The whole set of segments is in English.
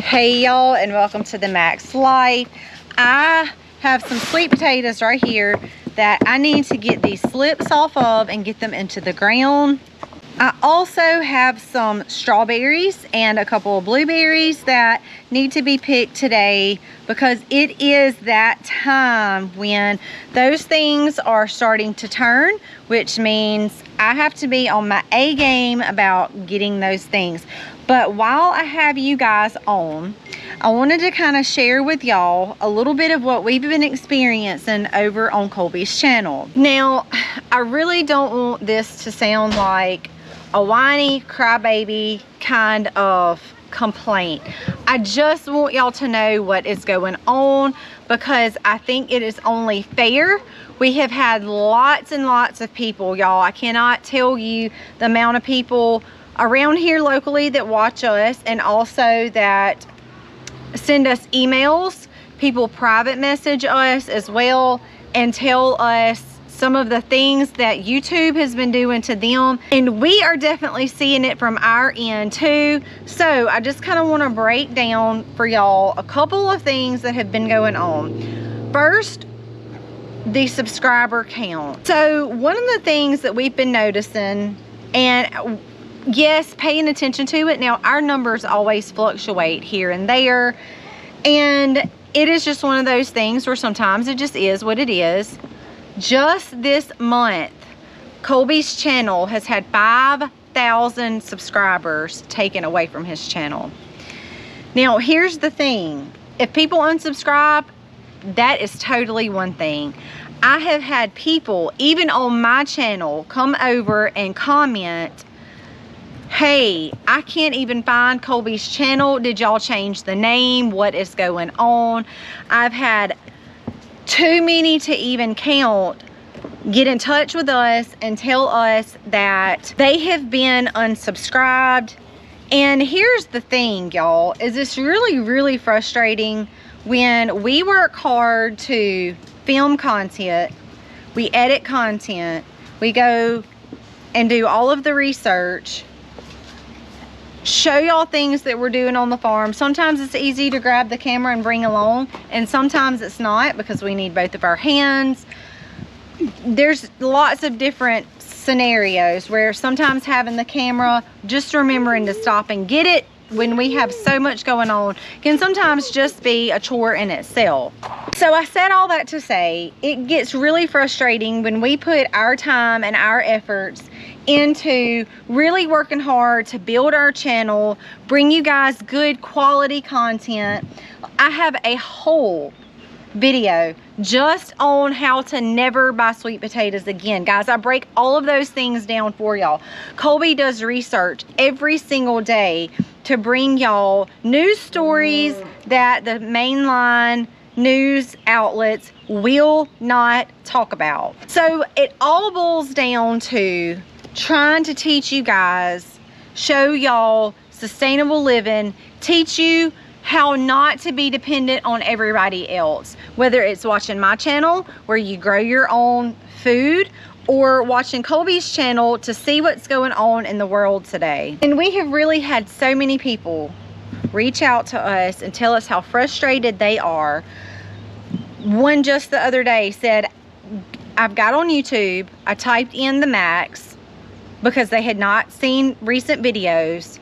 Hey y'all, and welcome to the Max Life. I have some sweet potatoes right here that I need to get these slips off of and get them into the ground. I also have some strawberries and a couple of blueberries that need to be picked today because it is that time when those things are starting to turn, which means I have to be on my A game about getting those things. But while I have you guys on, I wanted to kind of share with y'all a little bit of what we've been experiencing over on Colby's channel. Now, I really don't want this to sound like a whiny crybaby kind of complaint. I just want y'all to know what is going on because I think it is only fair. We have had lots and lots of people, y'all. I cannot tell you the amount of people around here locally that watch us and also that send us emails. People private message us as well and tell us some of the things that YouTube has been doing to them, and we are definitely seeing it from our end too. So I just kind of want to break down for y'all a couple of things that have been going on. First, the subscriber count. So one of the things that we've been noticing, and yes, paying attention to it. Now, our numbers always fluctuate here and there, and it is just one of those things where sometimes it just is what it is. Just this month, Colby's channel has had 5,000 subscribers taken away from his channel. Now, here's the thing. If people unsubscribe, that is totally one thing. I have had people, even on my channel, come over and comment, hey, I can't even find Colby's channel. Did y'all change the name? What is going on? I've had too many to even count get in touch with us and tell us that they have been unsubscribed. And here's the thing, y'all, is it's really frustrating when we work hard to film content, we edit content, we go and do all of the research, show y'all things that we're doing on the farm. Sometimes it's easy to grab the camera and bring along, and sometimes it's not because we need both of our hands. There's lots of different scenarios where sometimes having the camera, just remembering to stop and get it when we have so much going on, can sometimes just be a chore in itself. So I said all that to say, it gets really frustrating when we put our time and our efforts into really working hard to build our channel, bring you guys good quality content. I have a whole video just on how to never buy sweet potatoes again. Guys, I break all of those things down for y'all. Colby does research every single day to bring y'all news stories that the mainline news outlets will not talk about. So it all boils down to trying to teach you guys, show y'all sustainable living, teach you how not to be dependent on everybody else, whether it's watching my channel where you grow your own food or watching Colby's channel to see what's going on in the world today. And we have really had so many people reach out to us and tell us how frustrated they are. One just the other day said, I've got on YouTube, I typed in themacs because they had not seen recent videos,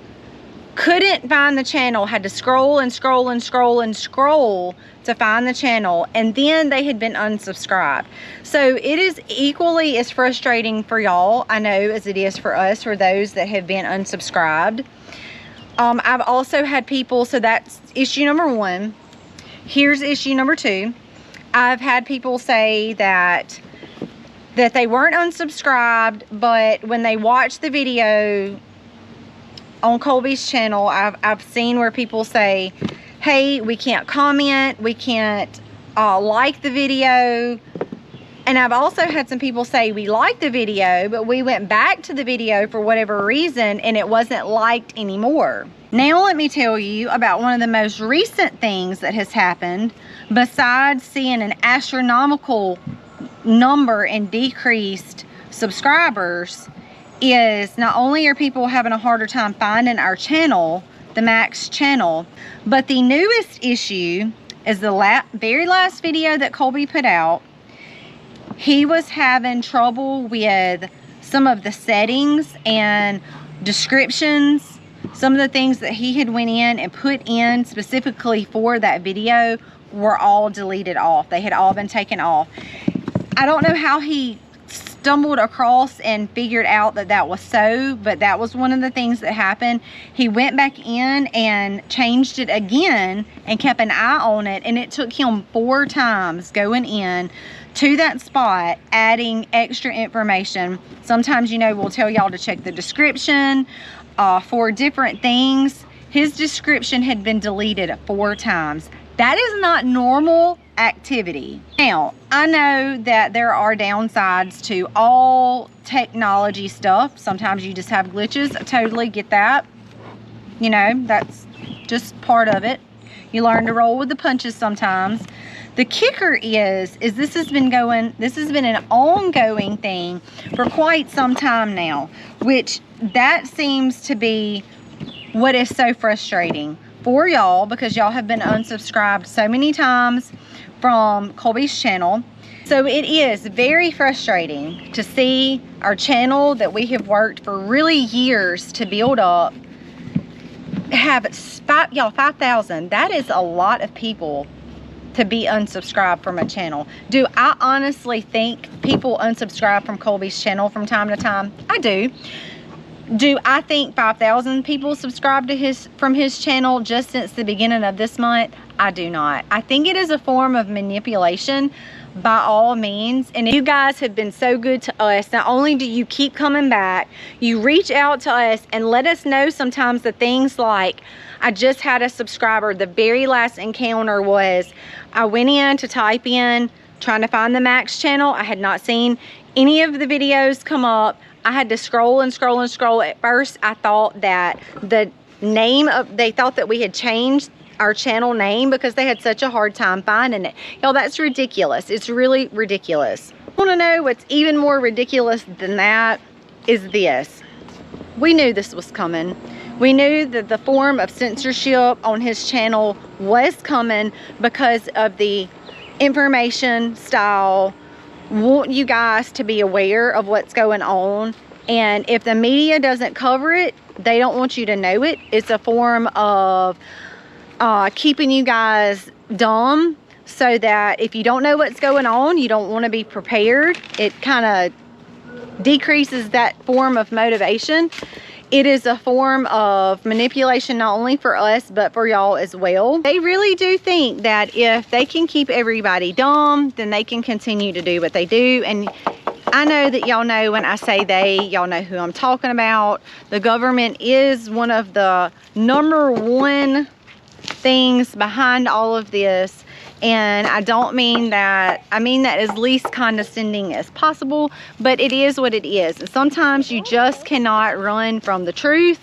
couldn't find the channel, had to scroll and scroll and scroll and scroll to find the channel, and then they had been unsubscribed. So it is equally as frustrating for y'all, I know, as it is for us, for those that have been unsubscribed. I've also had people, so that's issue number one. Here's issue number two. I've had people say that they weren't unsubscribed, but when they watched the video on Colby's channel, I've seen where people say, hey, we can't comment, we can't like the video. And I've also had some people say we liked the video, but we went back to the video for whatever reason and it wasn't liked anymore. Now let me tell you about one of the most recent things that has happened, besides seeing an astronomical number in decreased subscribers, is not only are people having a harder time finding our channel themacs channel. But the newest issue is the very last video that Colby put out. He was having trouble with some of the settings and descriptions. Some of the things that he had went in and put in specifically for that video were all deleted off. They had all been taken off. I don't know how he stumbled across and figured out that that was so, but that was one of the things that happened. He went back in and changed it again and kept an eye on it, and it took him 4 times going in to that spot, adding extra information. Sometimes, you know, we'll tell y'all to check the description for different things. His description had been deleted 4 times. That is not normal activity. Now, I know that there are downsides to all technology stuff. Sometimes you just have glitches. I totally get that. You know, that's just part of it. You learn to roll with the punches sometimes. The kicker is this has been an ongoing thing for quite some time now, which that seems to be what is so frustrating for y'all, because y'all have been unsubscribed so many times from Colby's channel. So it is very frustrating to see our channel that we have worked for really years to build up have 5,000. That is a lot of people to be unsubscribed from a channel. Do I honestly think people unsubscribe from Colby's channel from time to time? I do. Do I think 5,000 people subscribe to from his channel just since the beginning of this month? I do not. I think it is a form of manipulation by all means. And you guys have been so good to us. Not only do you keep coming back, you reach out to us and let us know sometimes the things like, I just had a subscriber, the very last encounter was, I went in to type in, trying to find the Max channel. I had not seen any of the videos come up. I had to scroll and scroll and scroll. At first, I thought that the name of, they thought that we had changed our channel name because they had such a hard time finding it. Y'all, that's ridiculous. It's really ridiculous. Want to know what's even more ridiculous than that is this. We knew this was coming. We knew that the form of censorship on his channel was coming because of the information style. Want you guys to be aware of what's going on, and if the media doesn't cover it, they don't want you to know it. It's a form of keeping you guys dumb, so that if you don't know what's going on, you don't want to be prepared. It kind of decreases that form of motivation. It is a form of manipulation, not only for us, but for y'all as well. They really do think that if they can keep everybody dumb, then they can continue to do what they do. And I know that y'all know when I say they, y'all know who I'm talking about. The government is one of the #1 things behind all of this. And I don't mean that, I mean that as least condescending as possible, but it is what it is. And sometimes you just cannot run from the truth.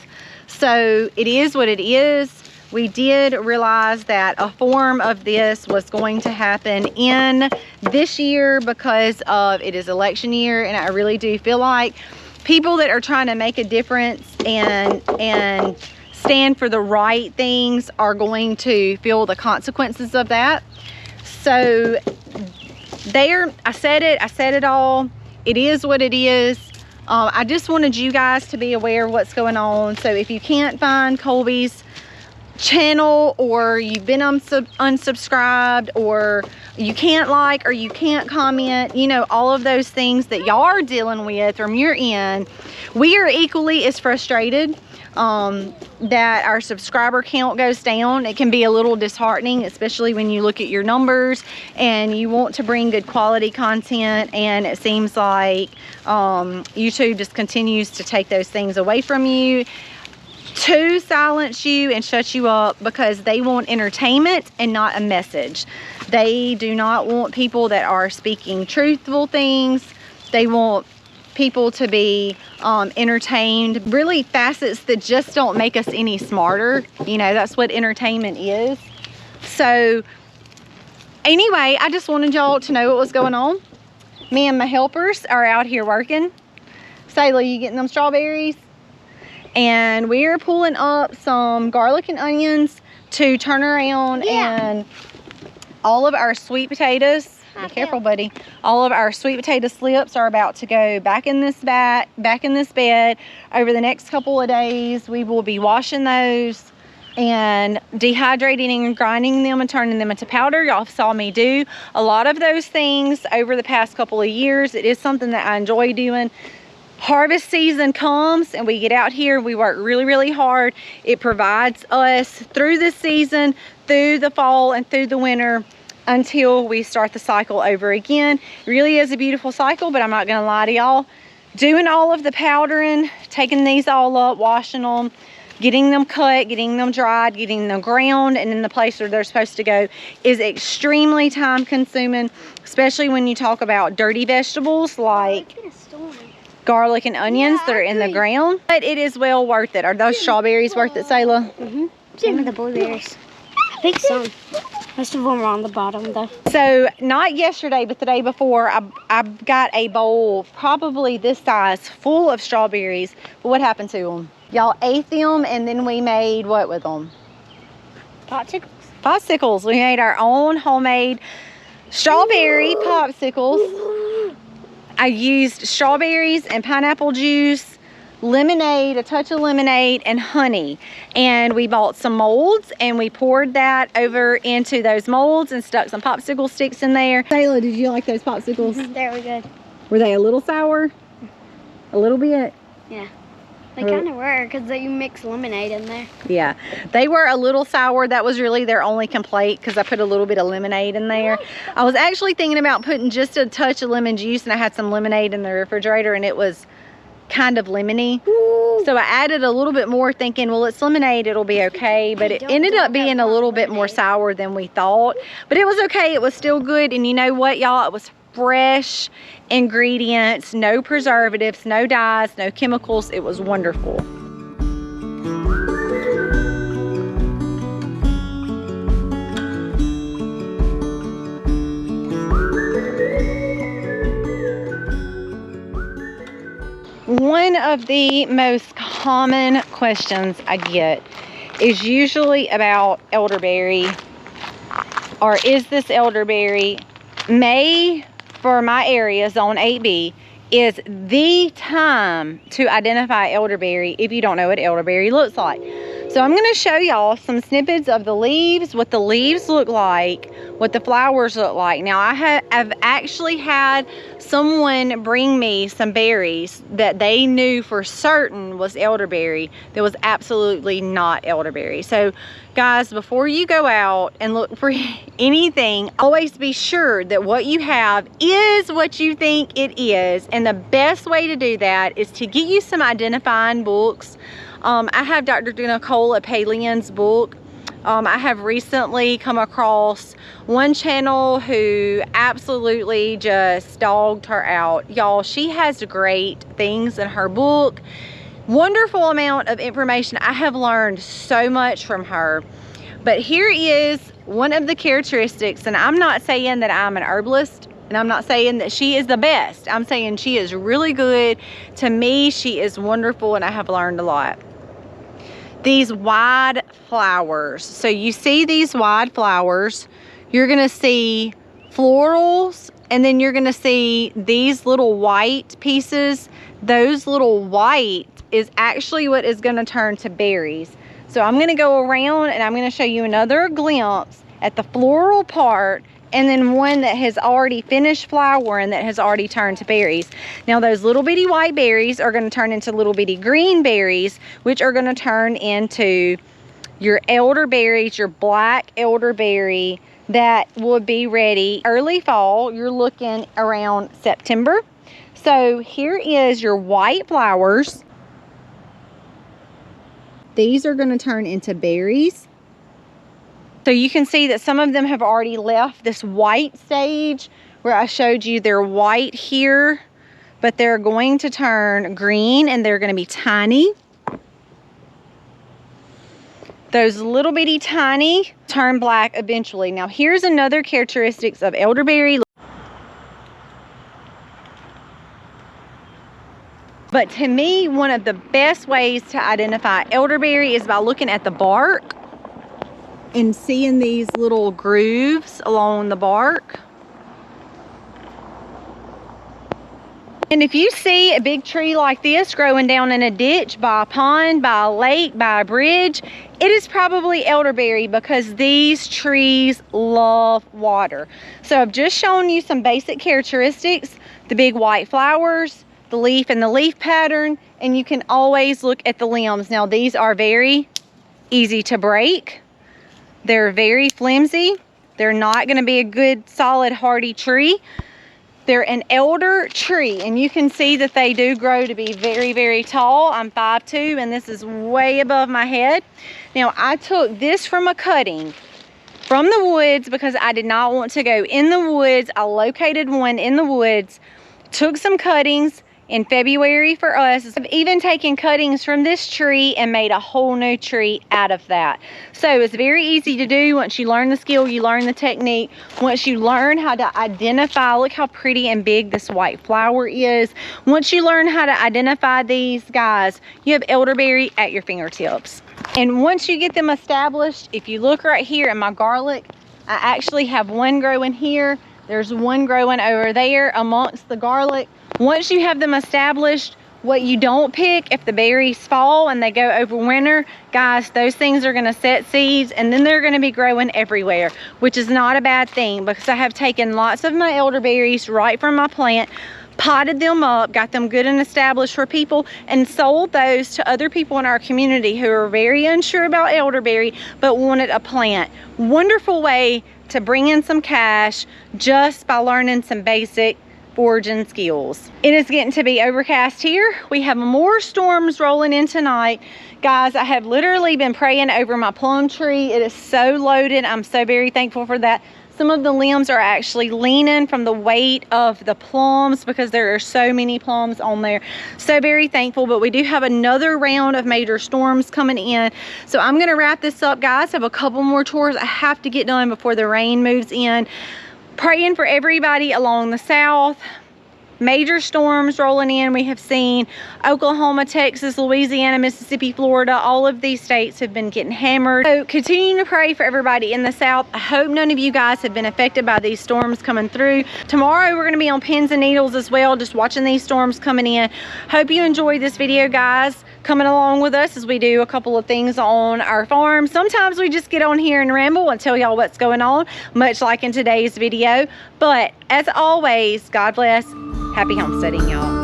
So it is what it is. We did realize that a form of this was going to happen in this year because of it is election year. And I really do feel like people that are trying to make a difference and stand for the right things are going to feel the consequences of that. So there, I said it all. It is what it is. I just wanted you guys to be aware of what's going on. So if you can't find Colby's channel, or you've been unsubscribed, or you can't like, or you can't comment, you know, all of those things that y'all are dealing with from your end, we are equally as frustrated that our subscriber count goes down. It can be a little disheartening, especially when you look at your numbers and you want to bring good quality content, and it seems like YouTube just continues to take those things away from you, to silence you and shut you up, because they want entertainment and not a message. They do not want people that are speaking truthful things. They want people to be entertained, really facets that just don't make us any smarter. You know, that's what entertainment is. So anyway, I just wanted y'all to know what was going on. Me and my helpers are out here working. Sayla, you getting them strawberries? And we are pulling up some garlic and onions to turn around, and all of our sweet potatoes, be careful buddy, all of our sweet potato slips are about to go back in this bed. Over the next couple of days we will be washing those and dehydrating and grinding them and turning them into powder. Y'all saw me do a lot of those things over the past couple of years. It is something that I enjoy doing. Harvest season comes and we get out here, we work really hard. It provides us through this season, through the fall and through the winter, until we start the cycle over again. It really is a beautiful cycle, but I'm not gonna lie to y'all. Doing all of the powdering, taking these all up, washing them, getting them cut, getting them dried, getting them ground and in the place where they're supposed to go is extremely time consuming, especially when you talk about dirty vegetables like garlic and onions that are in the ground. But it is well worth it. Are those strawberries worth it, Sayla? Mm-hmm. Same with the blueberries. I think some. Most of them are on the bottom though. So not yesterday, but the day before, I got a bowl probably this size full of strawberries. But what happened to them? Y'all ate them, and then we made what with them? Popsicles. Popsicles. We made our own homemade strawberry popsicles. I used strawberries and pineapple juice, lemonade, a touch of lemonade, and honey. And we bought some molds and we poured that over into those molds and stuck some popsicle sticks in there. Sayla, did you like those popsicles? They were good. Were they a little sour? A little bit? Yeah. They kind of were, because you mix lemonade in there. Yeah, they were a little sour. That was really their only complaint, because I put a little bit of lemonade in there. I was actually thinking about putting just a touch of lemon juice, and I had some lemonade in the refrigerator, and it was kind of lemony. So I added a little bit more thinking, well, it's lemonade, it'll be okay. But it ended up being a little bit more sour than we thought. But it was okay. It was still good. And you know what, y'all? It was fresh ingredients, no preservatives, no dyes, no chemicals. It was wonderful. One of the most common questions I get is usually about elderberry, or is this elderberry? May, for my area, zone 8B, is the time to identify elderberry if you don't know what elderberry looks like. So I'm going to show y'all some snippets of the leaves, what the leaves look like, what the flowers look like. Now I've actually had someone bring me some berries that they knew for certain was elderberry that was absolutely not elderberry. So guys, before you go out and look for anything, always be sure that what you have is what you think it is. And the best way to do that is to get you some identifying books. I have Dr. Nicole Palian's book. I have recently come across one channel who absolutely just dogged her out. Y'all, she has great things in her book. Wonderful amount of information. I have learned so much from her. But here is one of the characteristics, and I'm not saying that I'm an herbalist, and I'm not saying that she is the best. I'm saying she is really good. To me, she is wonderful, and I have learned a lot. These wide flowers. So you see these wide flowers, you're gonna see florals, and then you're gonna see these little white pieces. Those little white is actually what is gonna turn to berries. So I'm gonna go around and I'm gonna show you another glimpse at the floral part, and then one that has already finished flowering that has already turned to berries. Now those little bitty white berries are going to turn into little bitty green berries, which are going to turn into your elderberries, your black elderberry that would be ready early fall. You're looking around September. So here is your white flowers. These are going to turn into berries. So you can see that some of them have already left this white stage where I showed you they're white here, but they're going to turn green and they're going to be tiny. Those little bitty tiny turn black eventually. Now here's another characteristics of elderberry. But to me, one of the best ways to identify elderberry is by looking at the bark and seeing these little grooves along the bark. And if you see a big tree like this growing down in a ditch, by a pond, by a lake, by a bridge, it is probably elderberry because these trees love water. So I've just shown you some basic characteristics, the big white flowers, the leaf and the leaf pattern, and you can always look at the limbs. Now these are very easy to break. They're very flimsy. They're not going to be a good, solid, hardy tree. They're an elder tree, and you can see that they do grow to be very, very tall. I'm 5'2", and this is way above my head. Now, I took this from a cutting from the woods because I did not want to go in the woods. I located one in the woods, took some cuttings in February for us. I've even taken cuttings from this tree and made a whole new tree out of that. So it's very easy to do. Once you learn the skill, you learn the technique. Once you learn how to identify, look how pretty and big this white flower is. Once you learn how to identify these guys, you have elderberry at your fingertips. And once you get them established, if you look right here at my garlic, I actually have one growing here. There's one growing over there amongst the garlic. Once you have them established, what you don't pick, if the berries fall and they go over winter, guys, those things are going to set seeds and then they're going to be growing everywhere, which is not a bad thing because I have taken lots of my elderberries right from my plant, potted them up, got them good and established for people, and sold those to other people in our community who are very unsure about elderberry but wanted a plant. Wonderful way to bring in some cash just by learning some basic foraging skills. It is getting to be overcast here. We have more storms rolling in tonight. Guys, I have literally been praying over my plum tree. It is so loaded. I'm so very thankful for that. Some of the limbs are actually leaning from the weight of the plums because there are so many plums on there. So very thankful, but we do have another round of major storms coming in. So I'm gonna wrap this up, guys. I have a couple more chores I have to get done before the rain moves in. Praying for everybody along the south. Major storms rolling in. We have seen Oklahoma, Texas, Louisiana, Mississippi, Florida. All of these states have been getting hammered. So continue to pray for everybody in the south. I hope none of you guys have been affected by these storms coming through. Tomorrow we're going to be on pins and needles as well, just watching these storms coming in. Hope you enjoyed this video, guys. Coming along with us as we do a couple of things on our farm. Sometimes we just get on here and ramble and tell y'all what's going on, much like in today's video. But as always, God bless. Happy homesteading, y'all.